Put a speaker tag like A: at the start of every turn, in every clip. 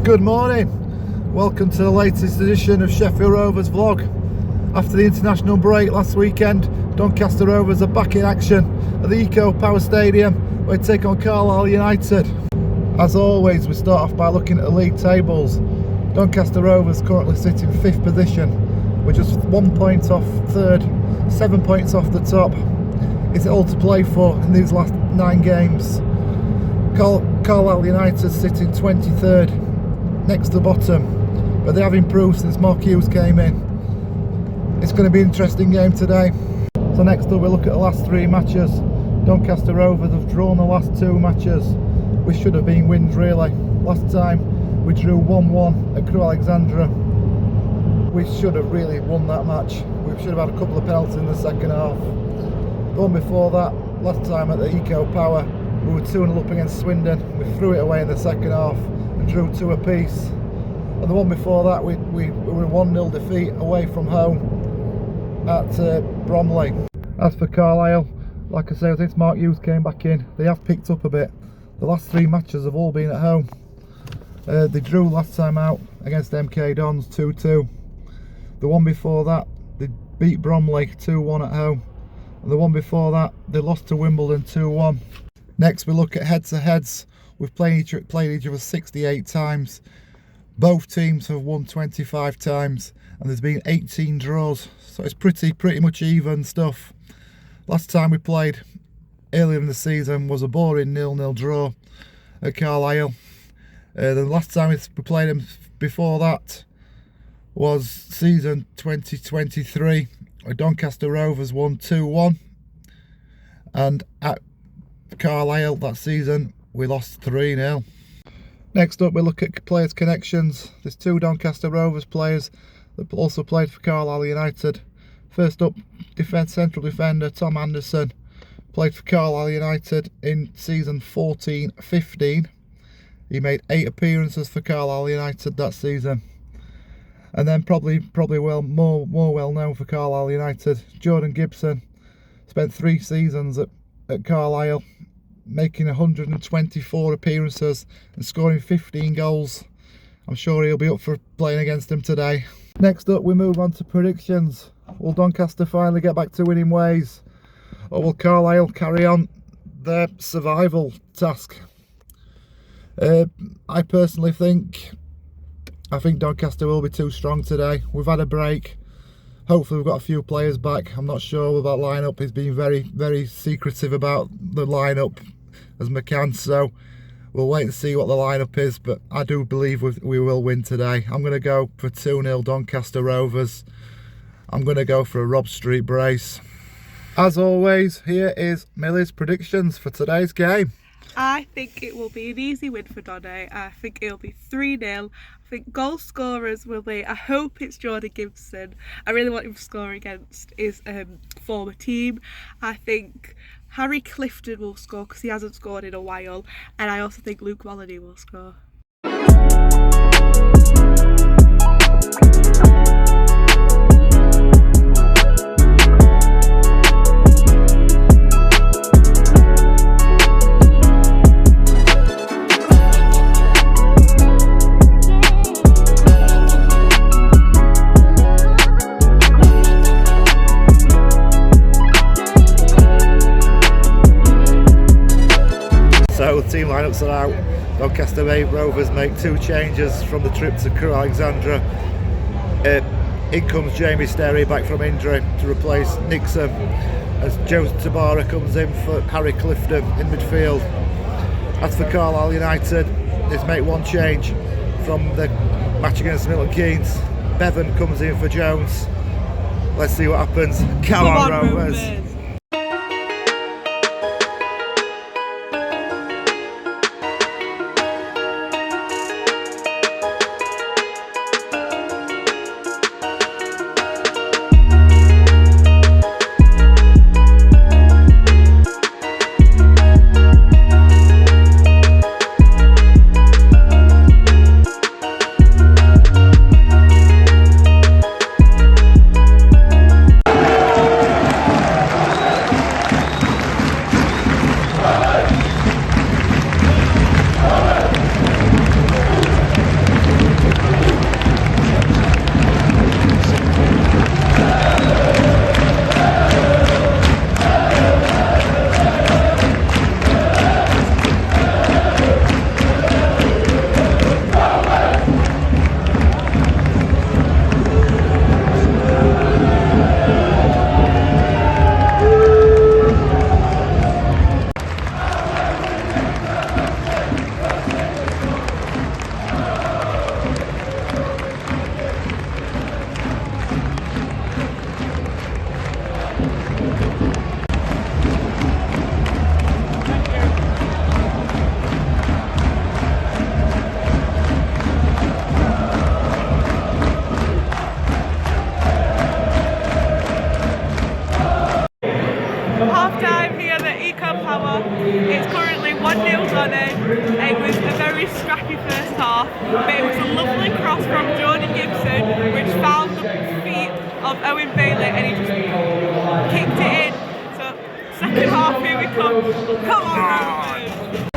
A: Good morning, welcome to the latest edition of Sheffield Rovers vlog. After the international break last weekend, Doncaster Rovers are back in action at the Eco Power Stadium where they take on Carlisle United. As always, we start off by looking at the league tables. Doncaster Rovers currently sit in 5th position with just 1 point off third, 7 points off the top. It's all to play for in these last 9 games. Carlisle United sit in 23rd, next to the bottom, but they have improved since Mark Hughes came in. It's going to be an interesting game today. So next up we look at the last 3 matches. Doncaster Rovers have drawn the last 2 matches, which should have been wins really. Last time we drew 1-1 at Alexandra. We should have really won that match. We should have had a couple of penalties in the second half. The one before that, last time at the Eco Power, we were 2-0 up against Swindon. We threw it away in the second half and drew 2 apiece. And the one before that, we were a 1-0 defeat away from home at Bromley. As for Carlisle, like I say, since Mark Hughes came back in, they have picked up a bit. The last 3 matches have all been at home. They drew last time out against MK Dons 2-2. The one before that, they beat Bromley 2-1 at home. And the one before that, they lost to Wimbledon 2-1. Next we look at heads-to-heads. We've played each other 68 times. Both teams have won 25 times and there's been 18 draws. So it's pretty much even stuff. Last time we played earlier in the season was a boring 0-0 draw at Carlisle. The last time we played them before that was season 2023 where Doncaster Rovers won 2-1, and at Carlisle that season we lost 3-0. Next up we look at players' connections. There's 2 Doncaster Rovers players that also played for Carlisle United. First up, central defender Tom Anderson played for Carlisle United in season 14-15. He made 8 appearances for Carlisle United that season. And then probably more well known for Carlisle United, Jordan Gibson spent 3 seasons at Carlisle, making 124 appearances and scoring 15 goals. I'm sure he'll be up for playing against him today. Next up we move on to predictions. Will Doncaster finally get back to winning ways, or will Carlisle carry on their survival task? I personally think Doncaster will be too strong today. We've had a break. Hopefully we've got a few players back. I'm not sure about lineup. He's been very secretive about the lineup as McCann, so we'll wait and see what the lineup is, but I do believe we will win today. I'm going to go for 2-0 Doncaster Rovers. I'm going to go for a Rob Street brace. As always, here is Millie's predictions for today's game.
B: I think it will be an easy win for Donny. I think it'll be 3-0. I think goal scorers will be, I hope it's Jordan Gibson. I really want him to score against his former team. I think Harry Clifton will score because he hasn't scored in a while. And I also think Luke Wallaby will score.
A: So the team lineups are out. Doncaster Rovers make 2 changes from the trip to Alexandra. In comes Jamie Sterry back from injury to replace Nixon, as Joe Tabara comes in for Harry Clifton in midfield. As for Carlisle United, they make 1 change from the match against Milton Keynes. Bevan comes in for Jones. Let's see what happens. Come on Rovers.
B: of Owen Bailey, and he just kicked it in. So second half, here we come. Come on, Rovers!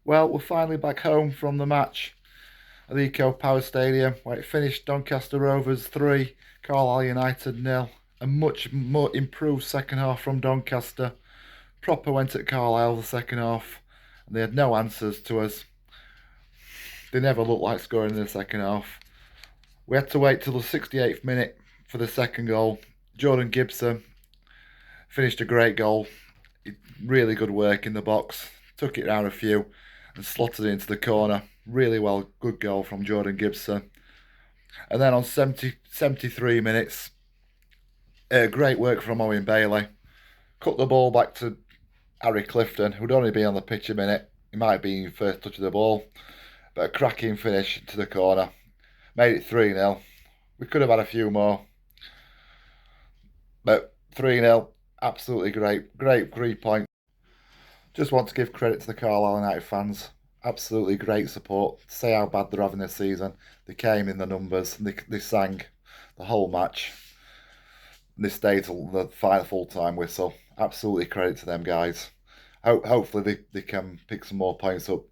A: Well, we're finally back home from the match at the Eco Power Stadium, where it finished Doncaster Rovers 3, Carlisle United 0. A much more improved second half from Doncaster. Proper went at Carlisle the second half, and they had no answers to us. They never looked like scoring in the second half. We had to wait till the 68th minute for the second goal. Jordan Gibson finished a great goal. Really good work in the box. Took it round a few and slotted it into the corner. Really well, good goal from Jordan Gibson. And then on 73 minutes, great work from Owen Bailey. Cut the ball back to Harry Clifton, who'd only been on the pitch a minute. He might have been first touch of the ball. But a cracking finish to the corner. Made it 3-0. We could have had a few more. But 3-0, absolutely great. Great 3 points. Just want to give credit to the Carlisle United fans. Absolutely great support. To say how bad they're having this season. They came in the numbers. They sang the whole match. They stayed till the final full-time whistle. Absolutely credit to them guys. Hopefully they can pick some more points up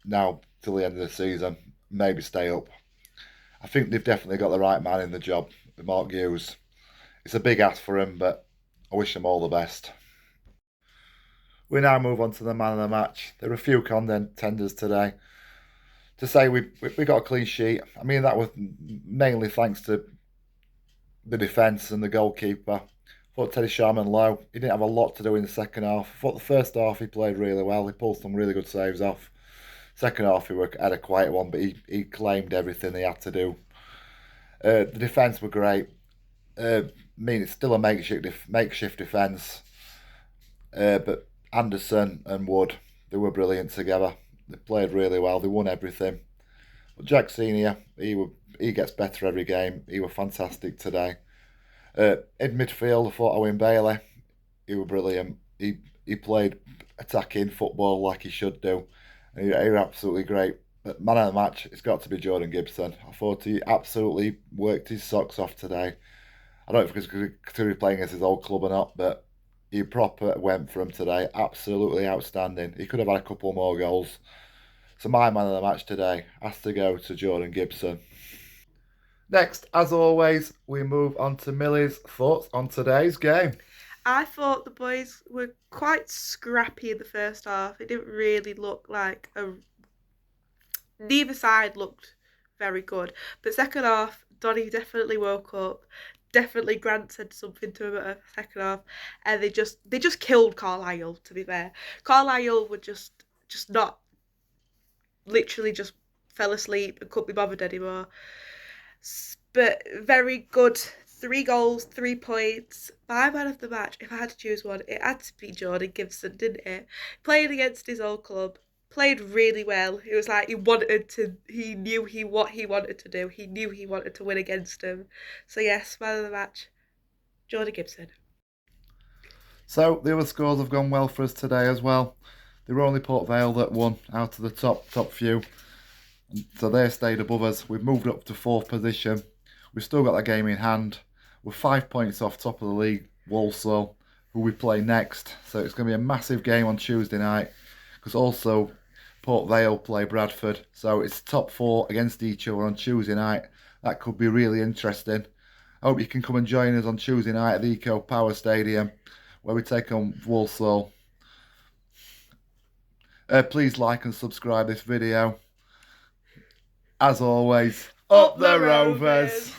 A: now till the end of the season. Maybe stay up. I think they've definitely got the right man in the job, Mark Hughes. It's a big ask for him, but I wish him all the best. We now move on to the man of the match. There are a few contenders today. To say we got a clean sheet, I mean, that was mainly thanks to the defence and the goalkeeper. I thought Teddy Sharman low. He didn't have a lot to do in the second half. I thought the first half he played really well. He pulled some really good saves off. Second half he had a quiet one, but he claimed everything he had to do. The defence were great. I mean, it's still a makeshift defence. But Anderson and Wood, they were brilliant together. They played really well. They won everything. But Jack Senior, he gets better every game. He was fantastic today. In midfield, I thought Owen Bailey, he was brilliant. He played attacking football like he should do. And he was absolutely great. But man of the match, it's got to be Jordan Gibson. I thought he absolutely worked his socks off today. I don't know if he's considering playing against his old club or not, but he proper went for him today. Absolutely outstanding. He could have had a couple more goals. So my man of the match today has to go to Jordan Gibson. Next, as always, we move on to Millie's thoughts on today's game.
B: I thought the boys were quite scrappy in the first half. It didn't really look like neither side looked very good. But second half, Donny definitely woke up. Definitely Grant said something to him at the second half, and they just killed Carlisle. To be fair, Carlisle were just not, literally just fell asleep and couldn't be bothered anymore. But very good. 3 goals, 3 points. My man of the match, if I had to choose one, it had to be Jordan Gibson, didn't it? Playing against his old club, played really well. It was like he knew what he wanted to do. He knew he wanted to win against him. So yes, man of the match, Jordan Gibson.
A: So the other scores have gone well for us today as well. They were only Port Vale that won out of the top few. So they stayed above us. We've moved up to 4th position. We've still got that game in hand. We're 5 points off top of the league, Walsall, who we play next. So it's going to be a massive game on Tuesday night. Because also Port Vale play Bradford. So it's top 4 against each other on Tuesday night. That could be really interesting. I hope you can come and join us on Tuesday night at the Eco Power Stadium, where we take on Walsall. Please like and subscribe this video. As always, up the Rovers!